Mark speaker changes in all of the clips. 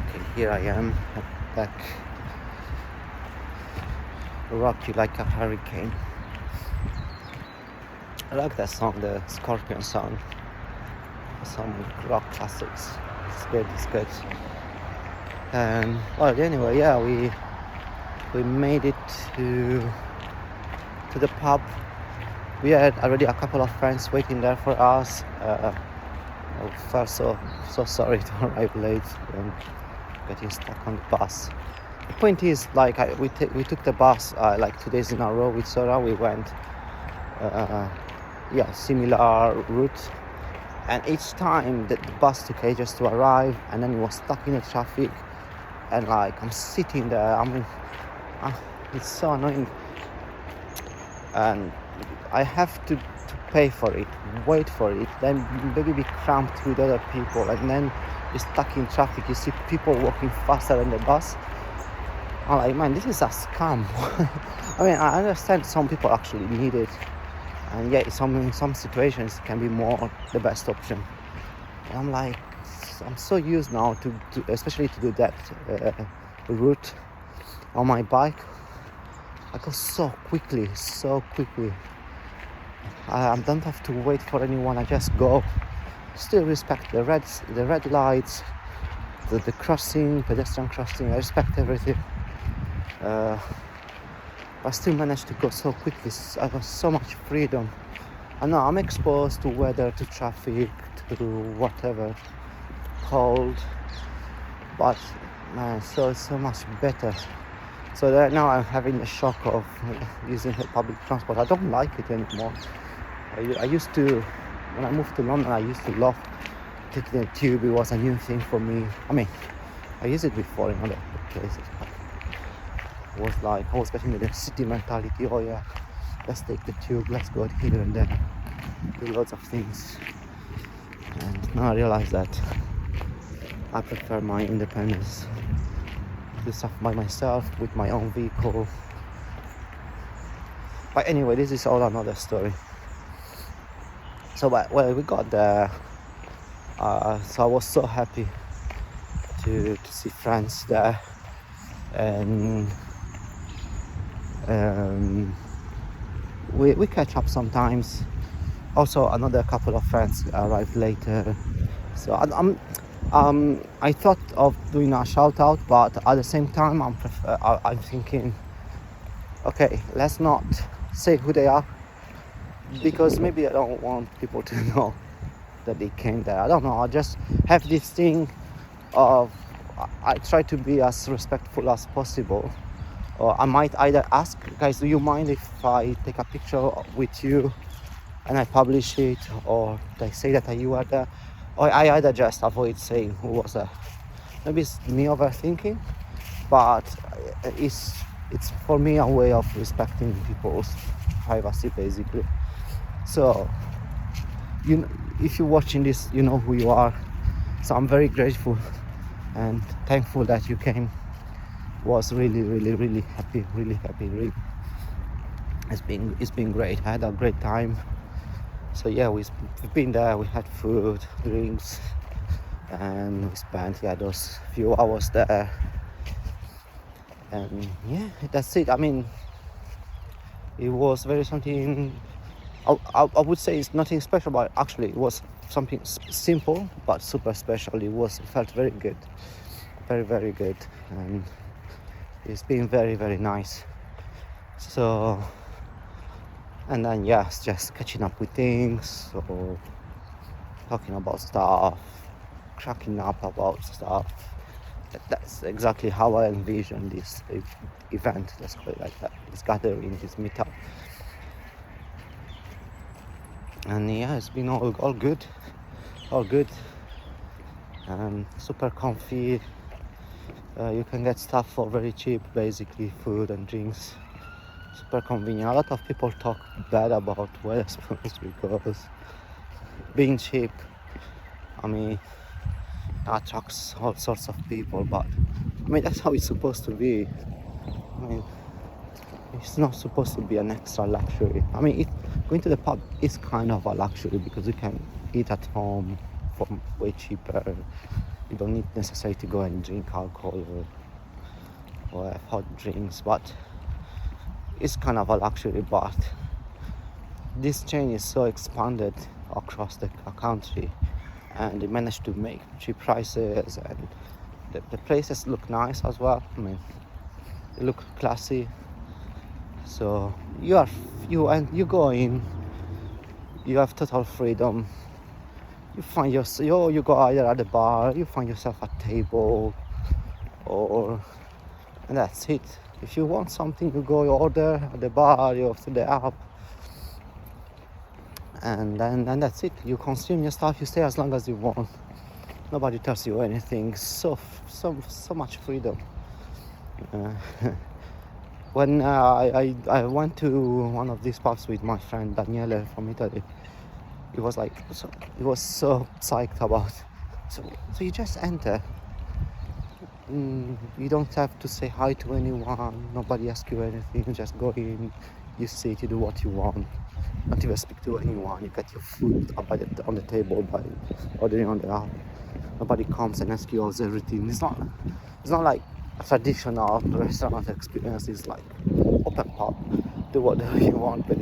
Speaker 1: Okay, here I am back, rocky like a hurricane. I like that song, the Scorpion song. Some rock classics. It's good. It's good. And well, anyway, yeah, we made it to the pub. We had already a couple of friends waiting there for us. I felt so sorry to arrive late and getting stuck on the bus. The point is, like, we took the bus like 2 days in a row with Sora. We went similar route, and each time the bus took ages to arrive, and then it was stuck in the traffic, and like I'm sitting there, it's so annoying, and I have to pay for it, wait for it, then maybe be cramped with other people, and then you're stuck in traffic. You see people walking faster than the bus. I'm like, man, this is a scam. I mean, I understand some people actually need it, and yeah, in some situations it can be more the best option. But I'm like, I'm so used now to especially to do that route on my bike. I go so quickly. I don't have to wait for anyone. I just go. Still respect the red lights, the pedestrian crossing. I respect everything. I still managed to go so quickly. I got so much freedom. I know I'm exposed to weather, to traffic, to whatever, cold, but man, so much better. So that now I'm having the shock of using public transport. I don't like it anymore. I used to, when I moved to London, I used to love taking the tube. It was a new thing for me. I mean, I used it before in other places, but it was like I was getting the city mentality. Oh yeah, let's take the tube, let's go here and there, do lots of things. And now I realize that I prefer my independence, do stuff by myself with my own vehicle. But anyway, this is all another story. So well, we got there. So I was so happy to see friends there, and we catch up sometimes. Also, another couple of friends arrived later. So I thought of doing a shout out, but at the same time, I'm thinking, okay, let's not say who they are, because maybe I don't want people to know that they came there. I don't know. I just have this thing of I try to be as respectful as possible. Or I might either ask, guys, do you mind if I take a picture with you and I publish it, or they say that you are there, or I either just avoid saying who was there. Maybe it's me overthinking, but it's for me a way of respecting people's privacy, basically. So, if you're watching this, you know who you are. So I'm very grateful and thankful that you came. Was really happy. Really, it's been great. I had a great time. So yeah, we've been there. We had food, drinks, and we spent those few hours there. And yeah, that's it. I mean, it was very something. I would say it's nothing special, but actually it was something simple but super special. It felt very good, very good, and it's been very nice. So, and then yes, just catching up with things, so talking about stuff, cracking up about stuff. That's exactly how I envision this event, let's call it like that, this gathering, this meetup. And yeah, it's been all good, and super comfy. You can get stuff for very cheap, basically food and drinks. Super convenient. A lot of people talk bad about Wetherspoons because being cheap, I mean, attracts all sorts of people, but I mean that's how it's supposed to be. I mean, it's not supposed to be an extra luxury. I mean, going to the pub is kind of a luxury because you can eat at home, for way cheaper. You don't need necessarily to go and drink alcohol or have hot drinks, but it's kind of a luxury. But this chain is so expanded across the country, and they managed to make cheap prices, and the places look nice as well. I mean, they look classy. So you go in, you have total freedom. You find you go either at the bar, you find yourself a table, and that's it. If you want something, you go, you order at the bar, you have to the app, and then that's it. You consume your stuff, you stay as long as you want. Nobody tells you anything. So much freedom. When I went to one of these pubs with my friend Daniele from Italy, he was so psyched about. So you just enter. You don't have to say hi to anyone. Nobody asks you anything. You just go in. You sit. You do what you want. Not even speak to anyone. You get your food on the table by ordering on the app. Nobody comes and asks you how's everything. It's not like a traditional restaurant experience. It's like open pub. Do whatever you want, but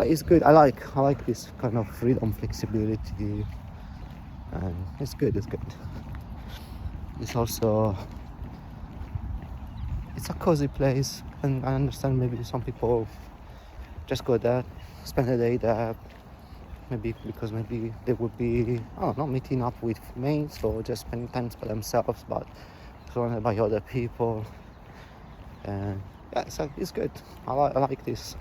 Speaker 1: it's good. I like this kind of freedom, flexibility, and it's good. It's also a cozy place, and I understand maybe some people just go there, spend the day there, maybe because they would be, I don't know, meeting up with mates or just spending time by themselves, but surrounded by other people. And yeah, it's good. I like this.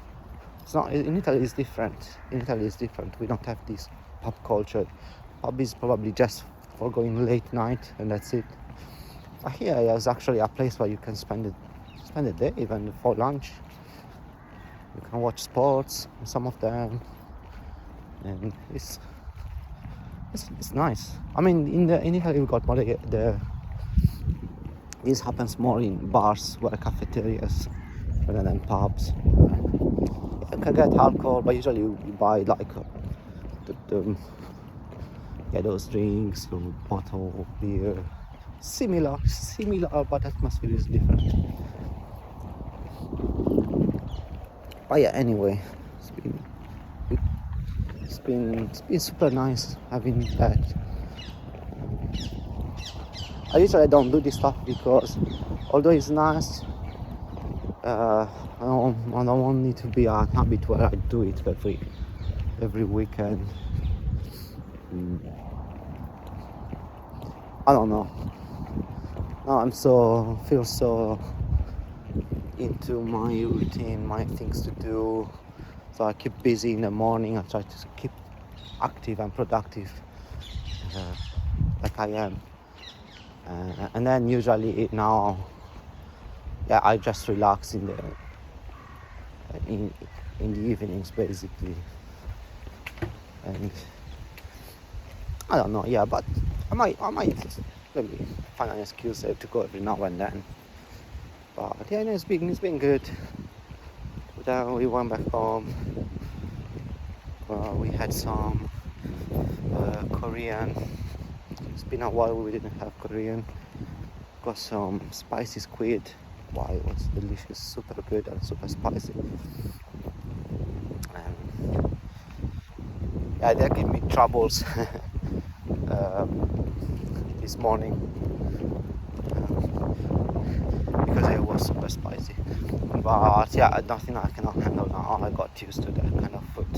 Speaker 1: It's not in Italy. It's different. In Italy, it's different. We don't have this pub culture. Pub is probably just for going late night, and that's it. But here is actually a place where you can spend the day, even for lunch. You can watch sports, some of them, and it's nice. I mean, in Italy we got more this happens more in bars, where cafeterias, rather than pubs. You can get alcohol, but usually you buy like those drinks, or bottle of beer. Similar, but atmosphere is different. But yeah, anyway, it's been super nice having that. I usually don't do this stuff because, although it's nice, I don't want it to be a habit where I do it every weekend. I don't know. Now I'm feel so into my routine, my things to do. So I keep busy in the morning. I try to keep active and productive, like I am. And then usually now, I just relax in the evenings basically. And I don't know, but I might maybe find an excuse to go every now and then. But yeah, no, it's been good. Then we went back home. We had some Korean. It's been a while we didn't have Korean. Got some spicy squid. Wow, it was delicious, super good and super spicy. They gave me troubles this morning because it was super spicy. But yeah, nothing I cannot handle now. I got used to that kind of food.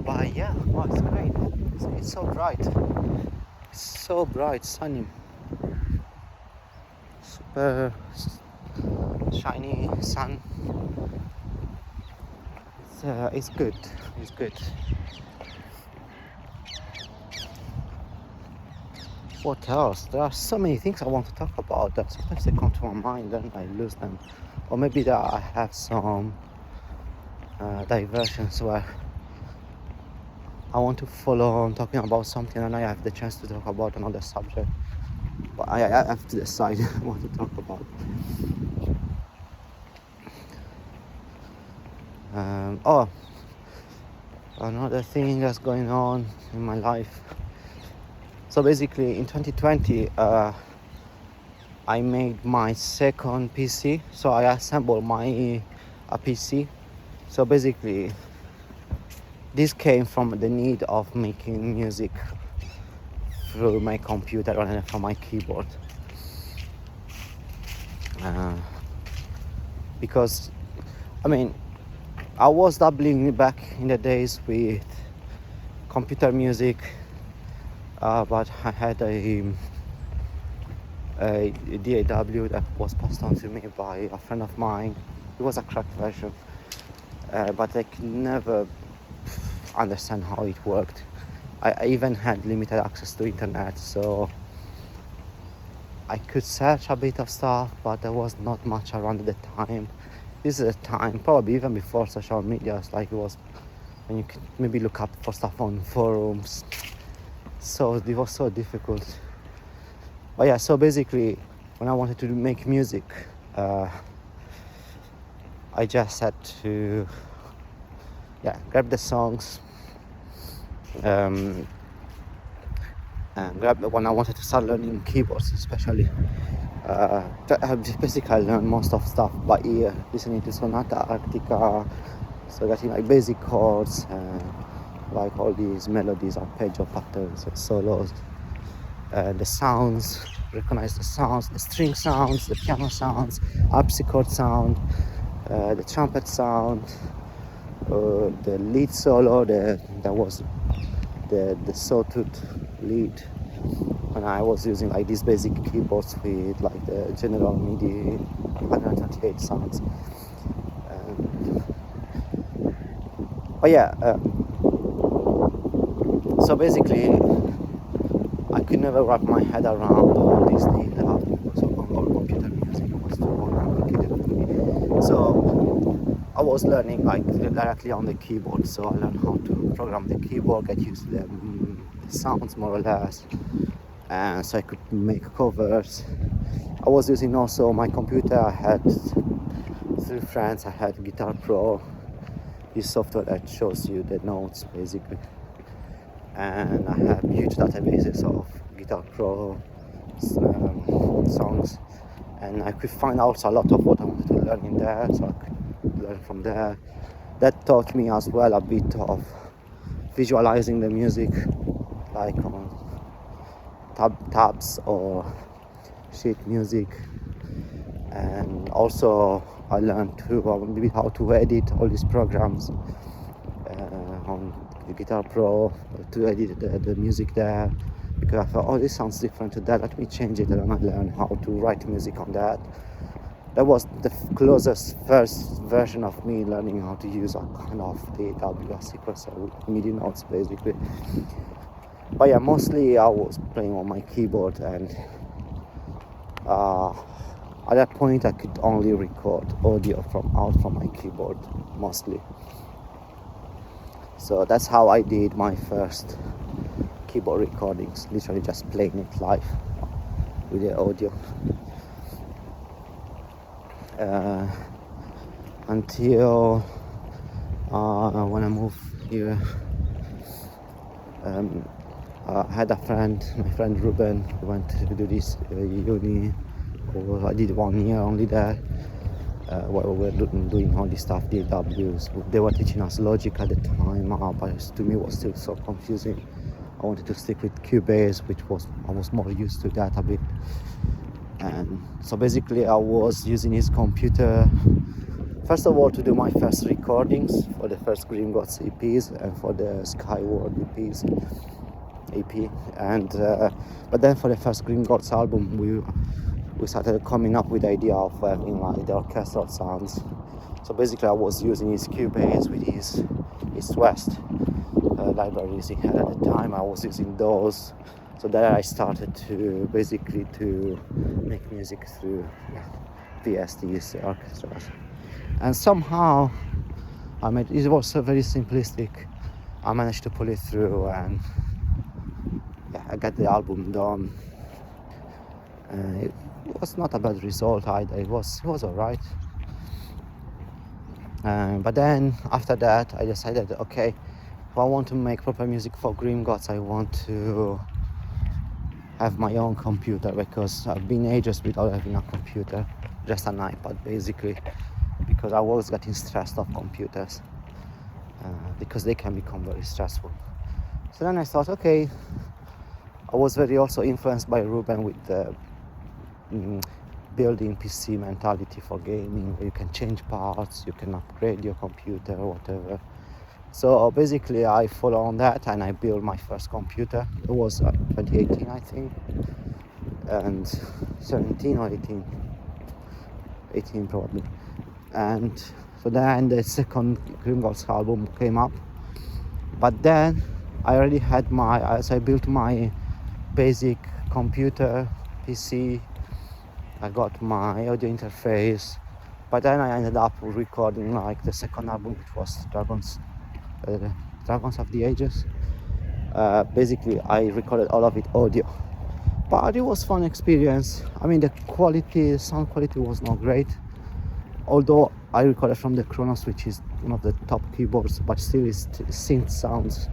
Speaker 1: But yeah, it's great. It's so bright. It's so bright, sunny. Super shiny sun. It's good. It's good. What else? There are so many things I want to talk about that sometimes they come to my mind and I lose them. Or maybe that I have some diversions where I want to follow on talking about something and I have the chance to talk about another subject. But I have to decide what to talk about. another thing that's going on in my life. So basically in 2020 I made my second PC. So I assembled my PC. So basically this came from the need of making music through my computer rather than from my keyboard. Because I mean, I was dabbling back in the days with computer music, but I had a DAW that was passed on to me by a friend of mine. It was a cracked version, but I could never understand how it worked. I even had limited access to internet, so I could search a bit of stuff, but there was not much around at the time. This is a time, probably even before social media, it's like it was when you could maybe look up for stuff on forums. So it was so difficult. But yeah, so basically when I wanted to make music, I just had to grab the songs, and grab when I wanted to start learning keyboards, especially. Basically I learned most of stuff by ear, listening to Sonata Arctica, so getting like basic chords, like all these melodies, arpeggio patterns, solos, the sounds, recognize the sounds, the string sounds, the piano sounds, harpsichord sound, the trumpet sound, the lead solo, that was the sawtooth lead. And I was using like these basic keyboards with like the General MIDI 128 sounds. But yeah, so basically I could never wrap my head around all these things about computer music. It was too complicated for me. So I was learning like directly on the keyboard. So I learned how to program the keyboard, get used to the sounds more or less. And so I could make covers. I was using also my computer. I had through friends. I had Guitar Pro, this software that shows you the notes basically. And I have huge databases of Guitar Pro songs, and I could find out a lot of what I wanted to learn in there. So I could learn from there. That taught me as well a bit of visualizing the music, like on tabs or sheet music. And also I learned maybe how to edit all these programs on the Guitar Pro, to edit the music there, because I thought, oh, this sounds different to that, let me change it, and I learned how to write music on that. That was the closest first version of me learning how to use a kind of DAW sequencer with MIDI notes basically. But yeah, mostly I was playing on my keyboard, and at that point I could only record audio out from my keyboard mostly. So that's how I did my first keyboard recordings, literally just playing it live with the audio. Until when I moved here, I had a friend, my friend Ruben, who went to do this uni. I did 1 year only there, while we were doing all this stuff, DAWs. They were teaching us Logic at the time, but to me it was still so confusing. I wanted to stick with Cubase, I was more used to that a bit. And so basically I was using his computer, first of all, to do my first recordings for the first Grimgods EPs and for the Skyward EP. And but then for the first Grimgods album, we started coming up with the idea of having like the orchestral sounds. So basically I was using his Cubase with his East West libraries he had at the time. I was using those. So there I started to basically to make music through VSTs, orchestras. And somehow it was so very simplistic. I managed to pull it through, and I got the album done. It was not a bad result either. It was alright. But then after that I decided, okay, I want to make proper music for Grimgods, I want to have my own computer, because I've been ages without having a computer, just an iPad basically, because I was getting stressed of computers, because they can become very stressful. So then I thought, okay, I was very also influenced by Ruben with the building PC mentality for gaming, where you can change parts, you can upgrade your computer or whatever. So basically I follow on that, and I built my first computer. It was 2018 I think, and 17 or 18 probably. And so then the second Grimgods album came up, but then I already had as I built my basic computer PC, I got my audio interface, but then I ended up recording like the second album, which was Dragons of the Ages. Basically I recorded all of it audio, but it was fun experience. I mean, the sound quality was not great, although I recorded from the Kronos, which is one of the top keyboards, but still it's synth sounds.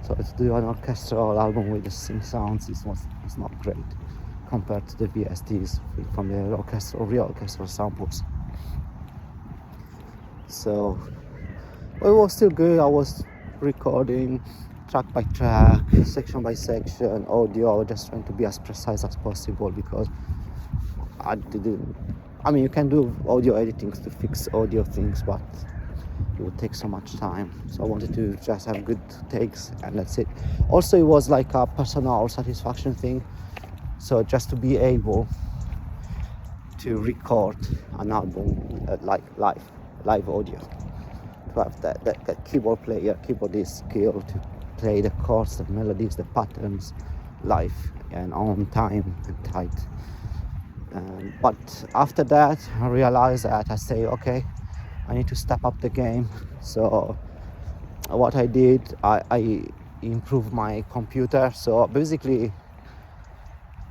Speaker 1: So to do an orchestral album with the synth sounds is not great compared to the VSTs from the real orchestral samples. So it was still good. I was recording track by track, section by section, audio. I was just trying to be as precise as possible, because I mean, you can do audio editing to fix audio things, but it would take so much time. So I wanted to just have good takes, and that's it. Also, it was like a personal satisfaction thing. So just to be able to record an album like live audio, to have that keyboardist skill to play the chords, the melodies, the patterns live and on time and tight. But after that I realized that I say, okay, I need to step up the game. So what I did, I improved my computer. So basically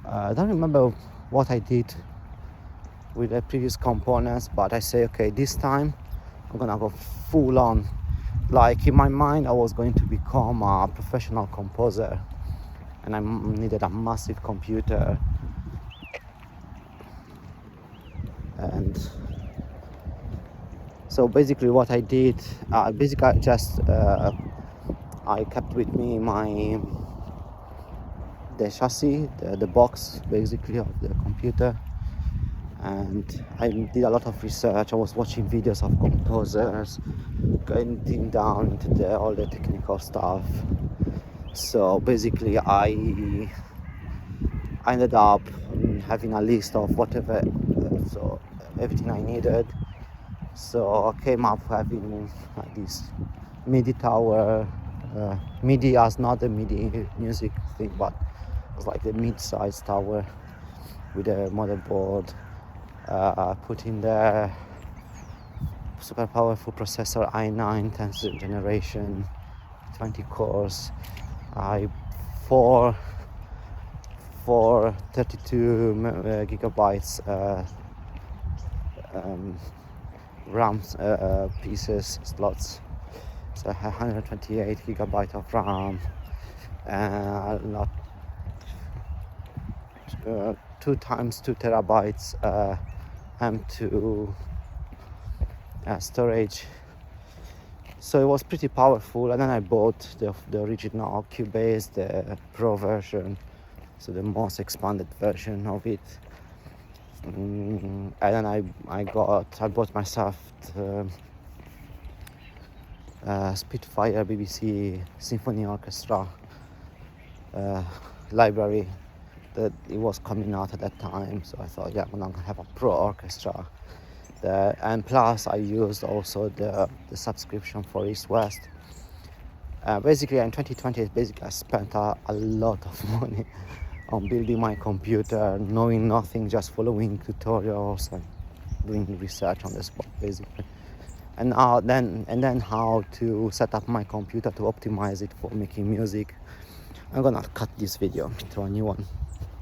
Speaker 1: I don't remember what I did with the previous components, but I say, okay, this time I'm gonna go full on. Like in my mind I was going to become a professional composer, and I needed a massive computer. And so basically what I did, I kept with me the chassis, the box basically of the computer, and I did a lot of research. I was watching videos of composers, getting down into all the technical stuff. So basically I ended up having a list of whatever, so everything I needed. So I came up having like this MIDI tower, MIDI as not the MIDI music thing, but it was like the mid-sized tower with a motherboard. Put in there super powerful processor, i9 10th generation, 20 cores. Four 32 gigabytes RAM pieces, slots. So 128 gigabyte of RAM, not 2 times 2 terabytes M2 storage. So it was pretty powerful. And then I bought the original Cubase, the Pro version, so the most expanded version of it. And then I bought myself the Spitfire BBC Symphony Orchestra library that it was coming out at that time. So I thought, yeah, I'm gonna have a pro orchestra there. And plus I used also the subscription for East West. Basically in 2020 I spent a lot of money on building my computer, knowing nothing, just following tutorials and doing research on the spot basically. And then how to set up my computer to optimize it for making music. I'm gonna cut this video to a new one.